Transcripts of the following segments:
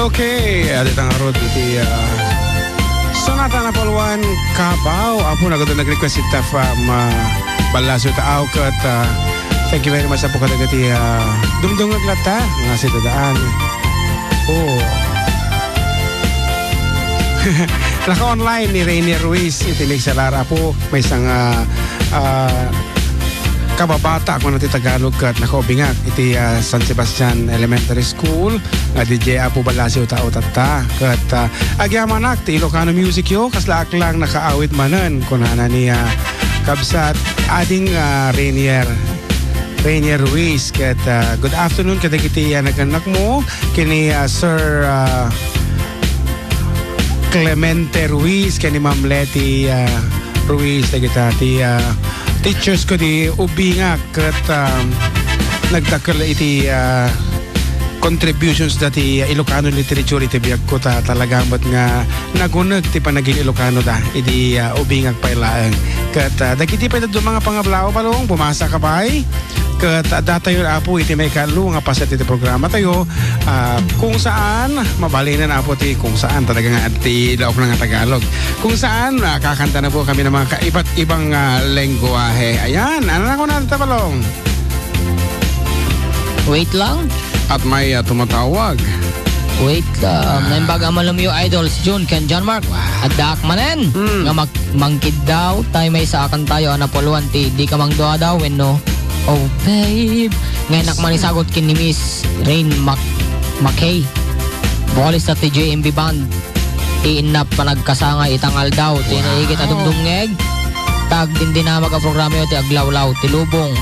Okay, aditang arod iti Sonata na Palwan Kabaw. Apo na gado nag-request ita from Balasyo Taaw kat thank you very much apo kada iti dumdungag lata nga si dadaan. Oh. Naka-online ni Rainier Ruiz itinig sa Lara po may isang kababata ako na Tagalog at nakaubingak iti San Sebastian Elementary School nga DJ Apo Balasyo Tao Tata kat agyamanak ti Ilocano music yo kaslaak lang nakaawit manen kunana niya kabsat ading Rainier Ruiz kat good afternoon kada kiti naganak mo kini Sir Clemente Ruiz kani Ma'am Letty Ruiz kita ti teachers ko di ubingak kat nagtakal iti contributions dati Ilocano literature iti biyag ko talagang ba't nga nagunag ti panaging Ilocano da iti ubingak pailaan kat dagiti pa ito mga pangablaw palong bumasa ka ba'y kat datayo apo iti may kalu nga pasat iti programa tayo kung saan mabalinan apo ti kung saan talaga nga iti laok na nga Tagalog kung saan kakanta na po kami ng mga iba't ibang lengguwahe. Ayan, ano na ko na palong wait lang at may tumatawag. Wait lang. Naimbaga malam yung idols June kan John Mark. At daak manen. Nga mangkid daw. Tayo may saakan tayo. Anapoluan ti. Di ka mangdoa daw. When no. Oh babe. Ngayon nakmanisagot kin ni Miss Rain McKay. Vocalist at ti JMB Band. Iinap pa nagkasangay itangal daw. Tinaigit adumdungeg. Tag din dinamag ang programa yun. Ti aglawlaw. Ti lubong.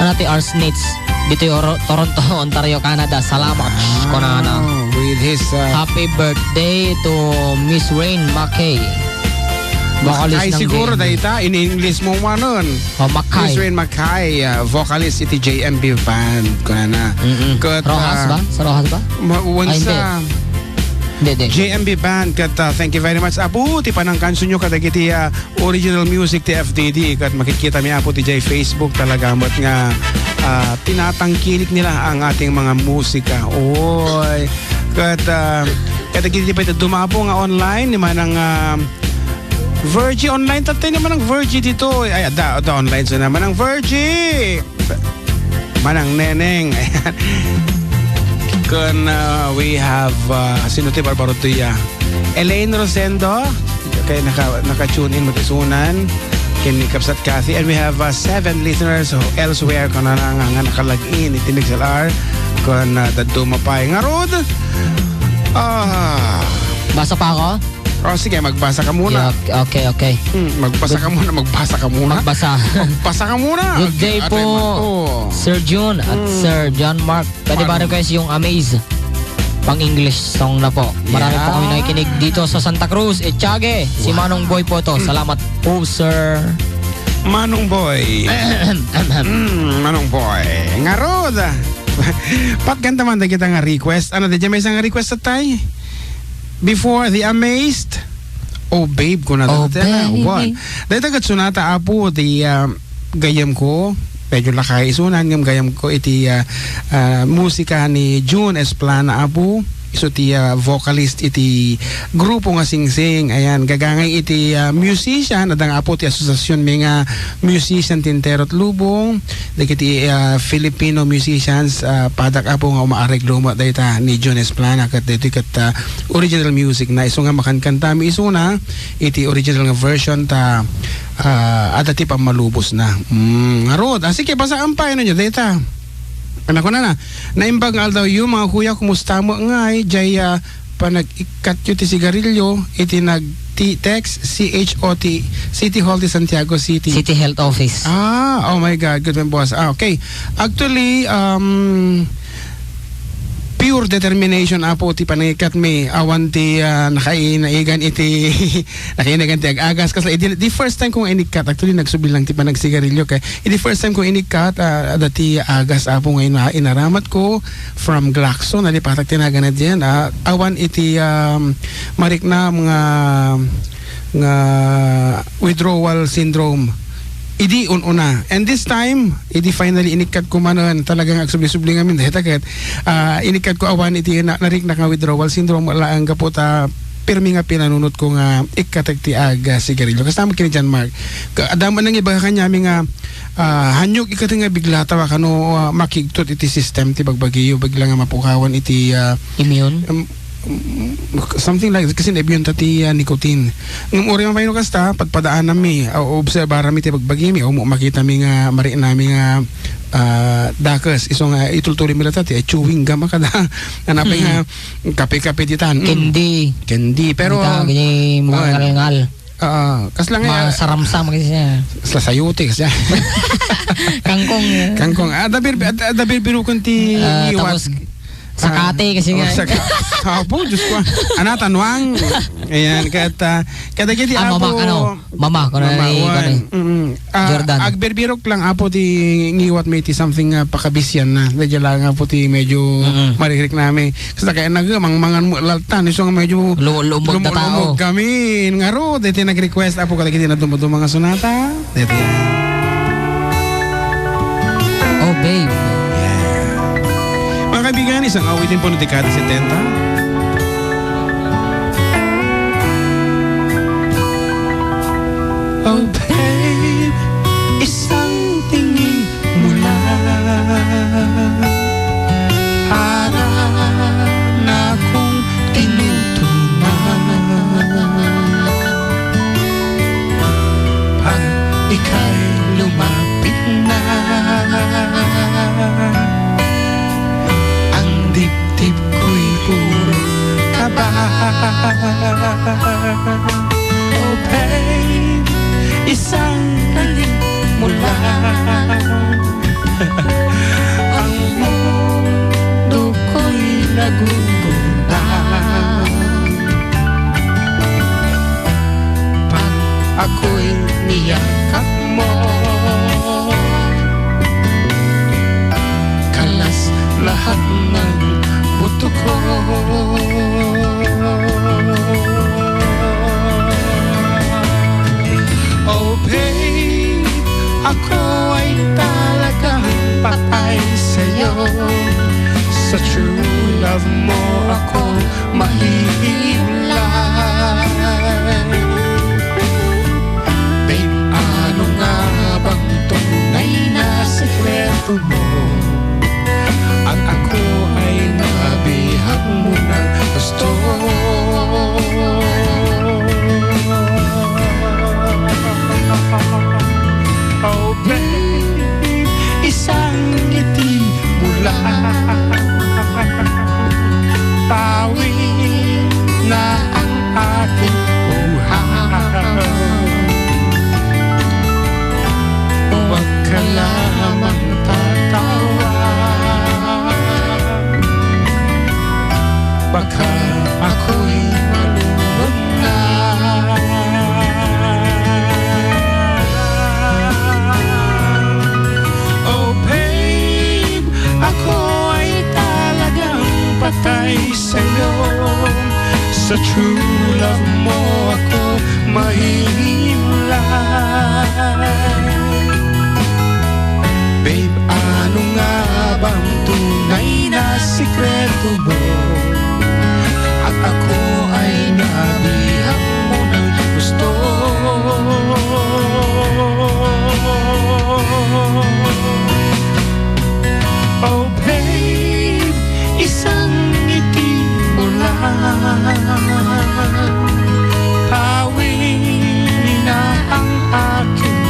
Ano ti Arsnitz. Dito yung Toronto, Ontario, Canada. Salamat. Konana. With his happy birthday to Miss Rain McKay. Vocalist ng siguro dahil in English mo manon. McKay. Miss Rain McKay, vocalist iti JMB Band. Konana. Rojas ba? Sa Rojas ba? Onsa. JMB Band kat thank you very much apo ti panang kanso nyo kat iti original music ti FDD kat makikita mi apo ti jay Facebook talaga but nga tinatangkilik nila ang ating mga musika. Oy kat iti pa ito dumapo nga online ni manang Virgie online tatay naman ang Virgie dito ay da online so naman ang Virgie manang neneng. Kun we have Sinuti Barbarotuya, Elaine Rosendo, okay, naka-tune in matisunan, kini Kapsat Cathy, and we have 7 listeners elsewhere kung nga nakalag-in itinig sa LR kung dadumapay nga road. Basa pa ako? Oh, sige, magbasa ka muna. Yeah, okay. Magbasa ka muna. Magbasa ka muna. Good day po, Sir June at Sir John Mark. Pwede ba request yung Amaze? Pang-English song na po. Marami po kami nakikinig dito sa Santa Cruz, Etiague. Si Manong Boy po to. Salamat po, Sir. Manong Boy. Manong Boy. Nga rod. Patganda man kita nga request. Ano, di may isang request sa tayo? Before the Amazed. Oh babe ko na babe. Dahil tagat sunata apo di gayam ko medyo lakay sunan ngam gayam ko iti musika ni June Esplana apo iso ti vocalist iti grupo nga singsing ayan gagangay iti musician adang apo ti asosasyon mga musician tinterot lubong dagiti Filipino musicians padak apo nga umaareglo mo dayta ni June Esplana kat dito kat original music na iso nga makankanta mi iso na iti original nga version ta adati pa malubos na ngarod sige basaan pa yun nyo dayta. Anak ko na naimbag daw yung mga kuya kumusta mo ngay jay panag-ikat yun ti sigarilyo iti nag-text CHOT City Hall ti Santiago City Health Office. Oh my God, good man boss. Okay, actually pure determination apo ti panikat mi awan ti nakainaigan iti nakainagan ti agas kasi the first time kong inikat actually nagsubil lang ti panagsigarilyo kay the first time kong inikat dati agas apo ngayon inaramat ko from Glaxon ali patak tinagan na diyan awan iti marik na mga withdrawal syndrome idi ununa. And this time, idi finally inikat ko manon talagang agsubli-subli ngamin dahil tagat inikat ko awan iti narik na withdrawal syndrome wala ang kaputa pirmi nga pinanunot ko nga ikatek ti aga sigarilyo. Kasama kini John Mark. Adaman nang iba kanya mi nga hanyog ikati nga bigla tawa kano makigtot iti system ti bagbagiyo bigla nga mapukawan iti Immune? Something like that kasi nabiyon tati nicotine ng uri man paino kasta padpadaan nami obserbar mi ti bagbagi mi o makita mi nga mari nami nga dakas isong itultuli mi tati chewing gum kada anapay nga kape-kape titan candy pero gini mga kalingal kas lang masaramsam kasi siya sa sayuti kasi kangkong dabir birukon ti iwat Sakate kasi nga. Apo, Diyos ko. Tanwang. Ayan, kada kiti apo. Mama ko na Jordan. Agberbirok lang apo ti ngiwat may ti something pakabisyan na. Dadya lang apo ti medyo maririk namin. Kasi kaya mangan mo laltan. Iso nga medyo lumog na tao. Kami. Ngaro, dito nag-request apo kada kiti na tumuto mga sonata. Dito yan. Oh, babe. Mga kaibigan, isang awitin po ng dekada 70. Oh babe, isang tingin mo lang para na kong tinutunan. Pag ika'y lumapit na dip ko'y puro kaba. Oh babe, isang talim mo lang ang mundo ko'y nagugulan. Pag ako'y niyakap mo, kalas lahat ng buto ko. Oh babe, ako ay talagang patay sa'yo. Sa true love mo ako mahihimlay. Babe, ano nga bang tunay na sekreto mo? At ako ay nabihag mo ng gusto. Oh babe, isang ngiti mo lang, pawi na ang aking buhay. Huwag ka lamang tatawa, baka ako'y malunod na. Oh babe, ako ay talagang patay sa'yo. Sa true love mo ako mahihimlay. Babe, ano nga bang tunay na sikreto mo? At ako ay nabihag mo ng gusto. Oh babe, isang ngiti mo lang, pawi na ang aking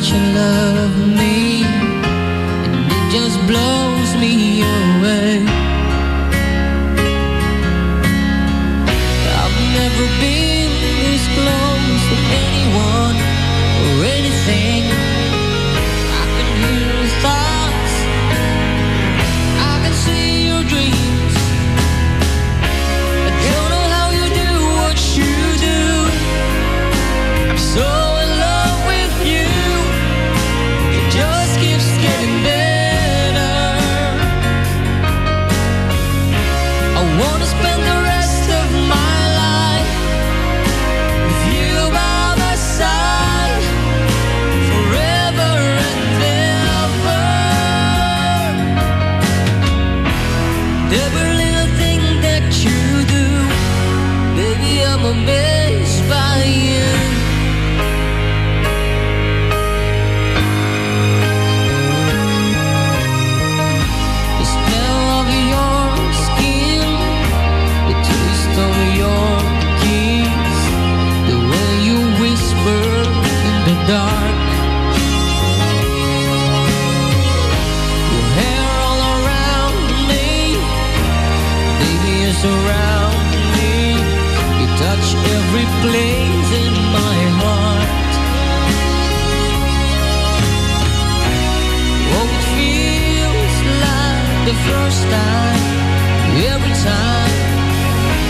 much you love me, and it just blows me away. I've never been this close to anyone or anything. I can hear your thoughts, I can see your dreams. I don't know how you do what you do. I'm so in love with you. It just keeps getting better. I wanna spend the rest of my life with you by my side, forever and ever. Every little thing that you do, baby, I'm amazed by you. The smell of your skin, the taste of your kiss, the way you whisper in the dark, your hair all around me, baby, you surround me, you touch every place in my heart. Oh, it feels like the first time, every time.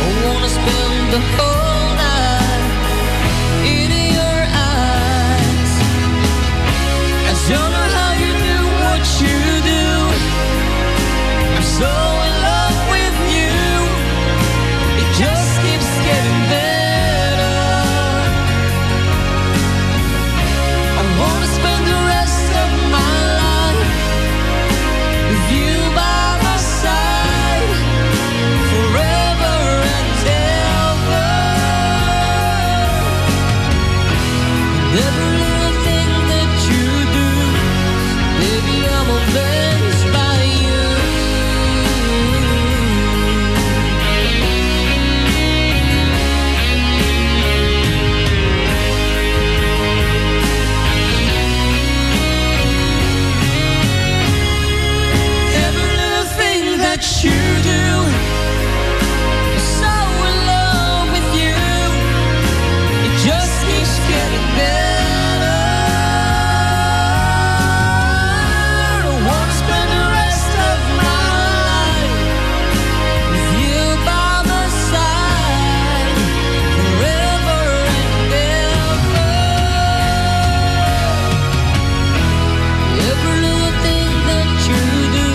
I wanna spend the whole night in your eyes. I don't know how you do what you do. I'm so in love with you. It just keeps getting better. I wanna spend the rest of my life with you by my side, forever and ever. And every little thing that you do, baby, I'm amazed by you. Every little thing that you do, I'm so in love with you. It just keeps getting better. I wanna spend the rest of my life with you by my side, forever and ever. Every little thing that you do,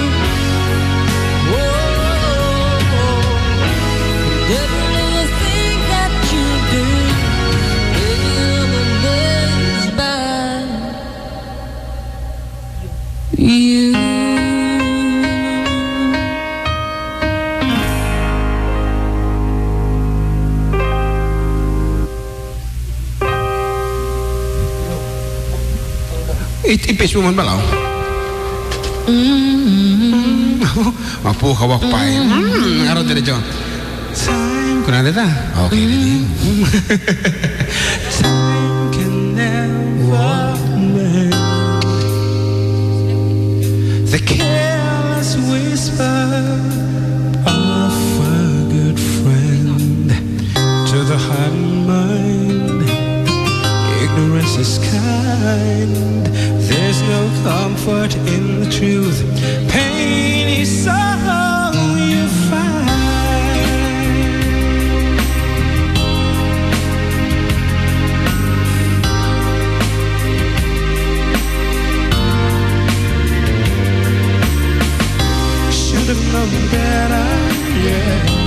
every little thing that you do, baby, I'm amazed by you. Ipis mo man ba lang? Mapu kawak pa eh. Araw din dyan. Kunang dita? Okay. Time can never mend the careless whisper of a good friend to the heart and mind. Ignorance is kind. There's no comfort in the truth. Pain is all you find. Should have known better, yeah.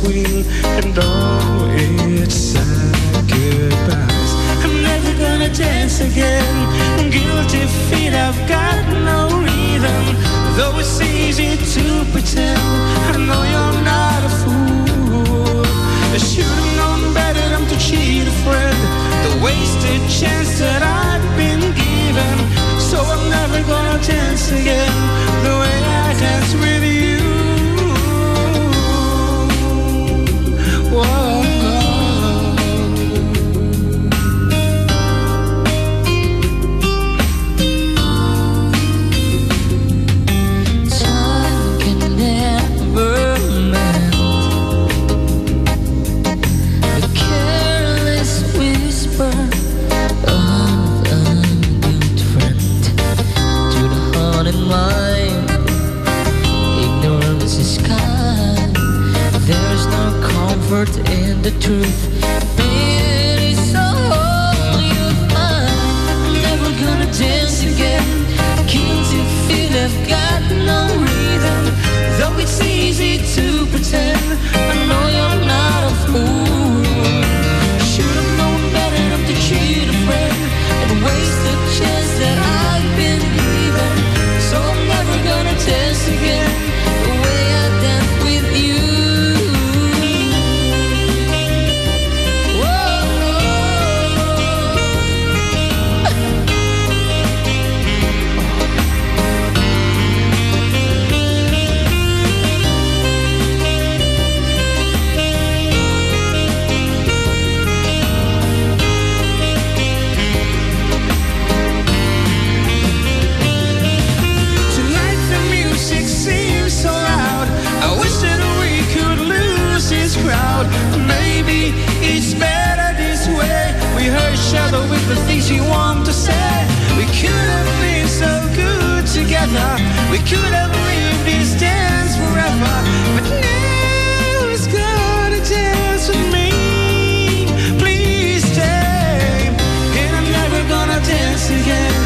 queen, and all its sad goodbyes. I'm never gonna dance again. Guilty feet, I've got no rhythm. Though it's easy to pretend, I know you're not a fool. I should have known better than to cheat a friend. The wasted chance that I'd been given. So I'm never gonna dance again the way I dance with you. Whoa. In the truth, it is so you'll find. I'm never gonna dance again. Guilty feel I've got no rhythm. Though it's easy to pretend, I know you're not a fool. Should have known better than to cheat a friend and waste the chance that I've been given. So I'm never gonna dance again the way I dance with you. Maybe it's better this way. We hurt each other with the things we want to say. We could have been so good together. We could have lived this dance forever. But now it's gonna dance with me. Please stay. And I'm never gonna dance again.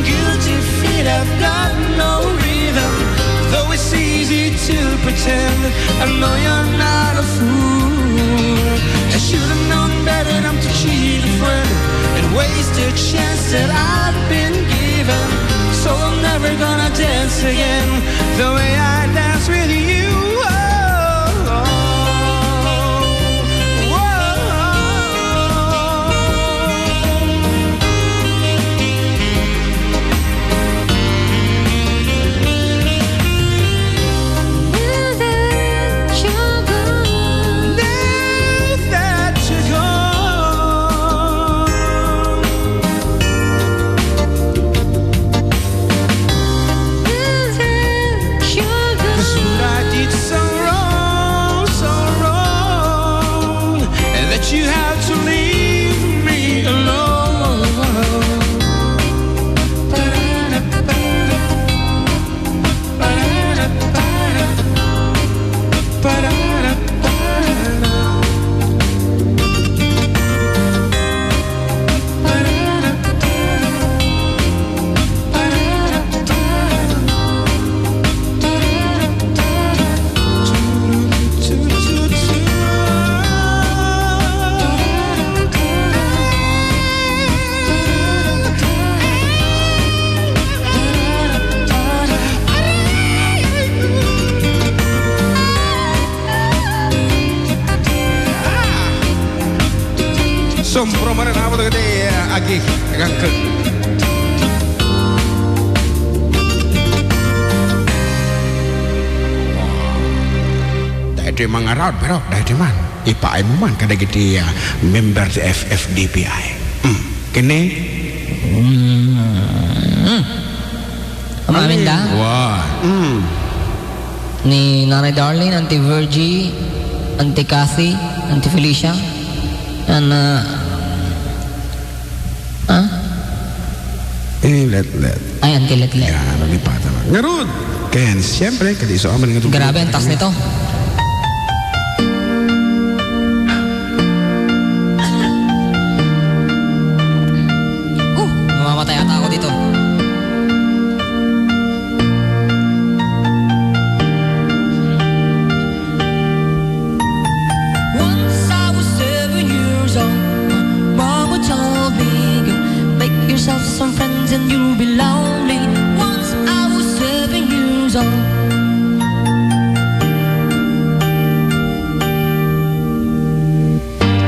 Guilty feet, I've got no rhythm. Though it's easy to pretend, I know you're not a fool. I should have known better than to cheat a friend and waste a chance that I've been given. So I'm never gonna dance again the way I dance with you. You have to leave me alone. Sombro mana na bodo gede agi gangke. Dai mangarad bro, dai man. Ipa ay mo man kada gede member di FFDPI. Kene. Amaminda. Wah. Ni Nanay Darlene, Auntie Virgie, Auntie Kathy, Auntie Felicia, and let. ay, Auntie Let. Ya, nalipatan. Ngarud. Ken, siyempre, kadi so aman nga. Grabe ang taas nito. Mamamatay ata ako dito. yourself some friends and you'll be lonely. Once I was 7 years old.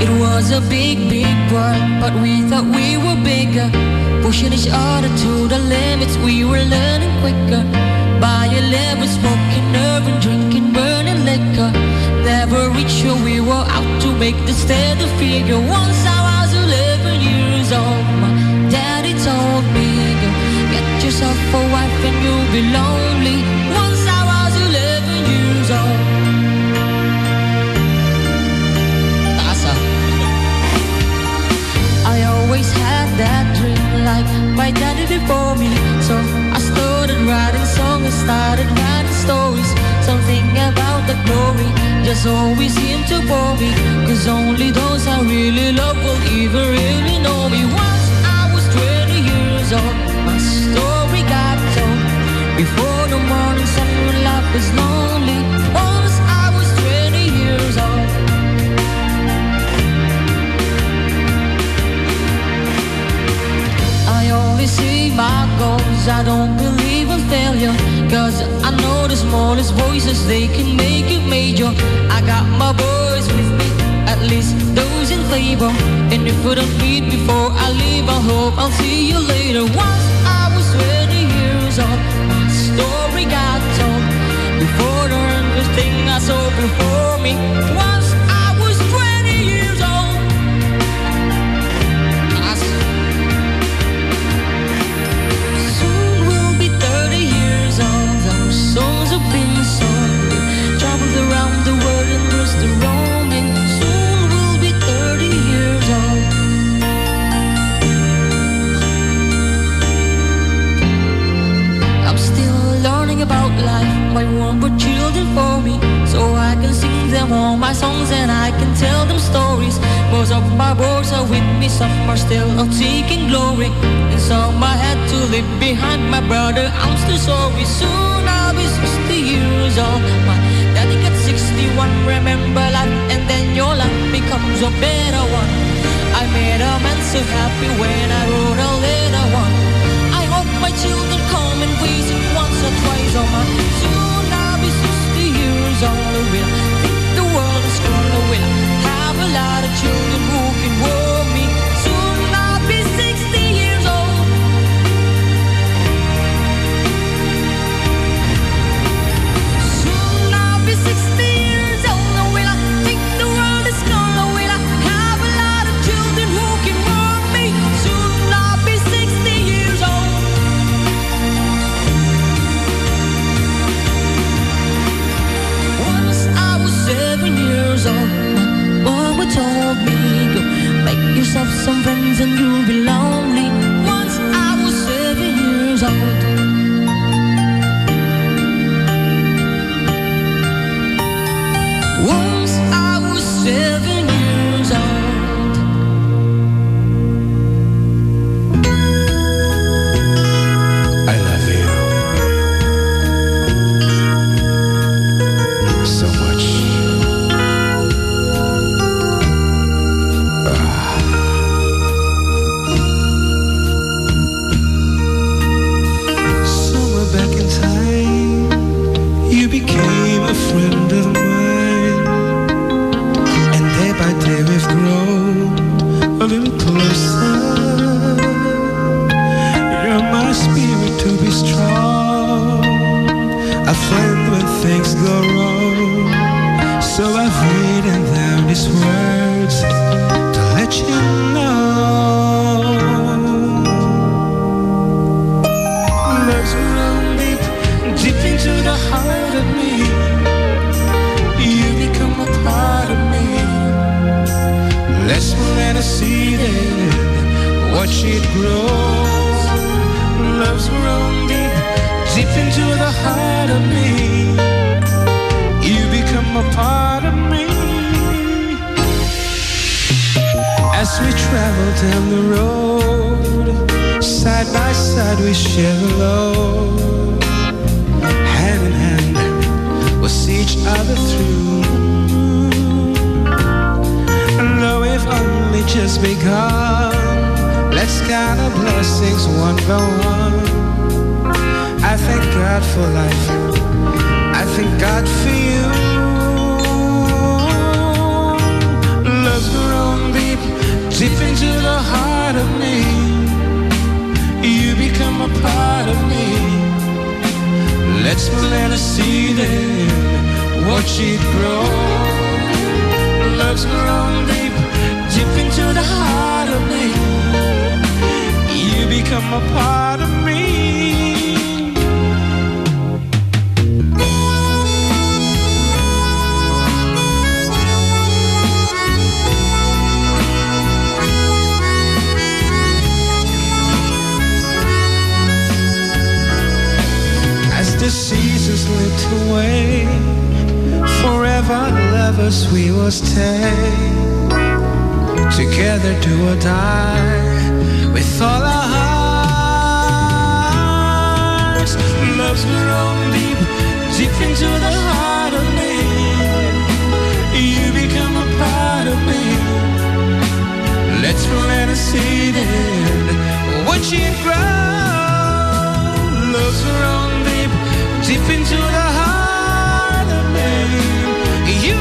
It was a big, big world, but we thought we were bigger. Pushing each other to the limits, we were learning quicker. By 11, smoking herb and drinking burning liquor. Never reached where we were out to make the steady figure. Once I was 11 years old, my daddy told me, go get yourself a wife and you'll be lonely. Once I was 11 years old. I always had that dream like my daddy before me. So I started writing songs and started writing stories. Something about the glory just always seemed to bore me. Cause only those I really love will even really know me. Once I was 20 years old, my story got told. Before the morning sun when life was lonely. Once I was 20 years old. I only see my goals, I don't believe in failure. Cause I know the smallest voices, they can make it major. I got my boys with me, at least those in favor. And if we don't meet before I leave, I hope I'll see you later. Once I was 20 years old, my story got told. Before the everything I saw before me. Once I was 20 years old. Soon we'll be 30 years old. Our souls have been sold. We've traveled around the world and lost the roaming. Soon we'll be 30 years old. I'm still learning about life. My womb were children for me, so I can sing them all my songs and I can tell them stories. Most of my boys are with me, some are still out seeking glory, and some I had to leave behind. My brother, I'm still sorry. Soon I'll be 60 years old. My daddy got 61. Remember life, and then your life becomes a better one. I made a man so happy when I wrote a letter one. I hope my children come and visit once or twice a month. Soon I'll be 60 years old. Will I think the world is gonna will I have a lot of children who can warm me? Soon I'll be 60 years old. Soon I'll be 60 years old. Will I think the world is gonna will I have a lot of children who can warm me? Soon I'll be 60 years old. Once I was 7 years old, my mama told me, go make yourself some friends and you'll be lonely. Once I was 7 years old. Once I was 7 years old. I love you so much. Somewhere back in time, you became a friend of mine, and day by day we've grown a little closer. You're my spirit to be strong, a friend when things go wrong. So I've written down these words to let you know. Love's grown deep, deep into the heart of me. You become a part of me. Let's plant a seed and watch it grow. Love's grown deep, deep into the heart of me. You become a part of me. As we travel down the road, side by side we share a load. Hand in hand, we'll see each other through. And though we've only just begun, let's kind of blow blessings one by one. I thank God for life. I thank God for you. Love's grown deep, deep into the heart of me. You become a part of me. Let's plant a seed and watch it grow. Love's grown deep, deep into the heart of me. You become a part of me. The seasons slipped away, forever lovers we will stay, together do or die, with all our hearts. Love's grown deep, deep into the heart of me. You become a part of me. Let's plant a seed and watch it grow. Love's grown deep, deep into the heart of me. You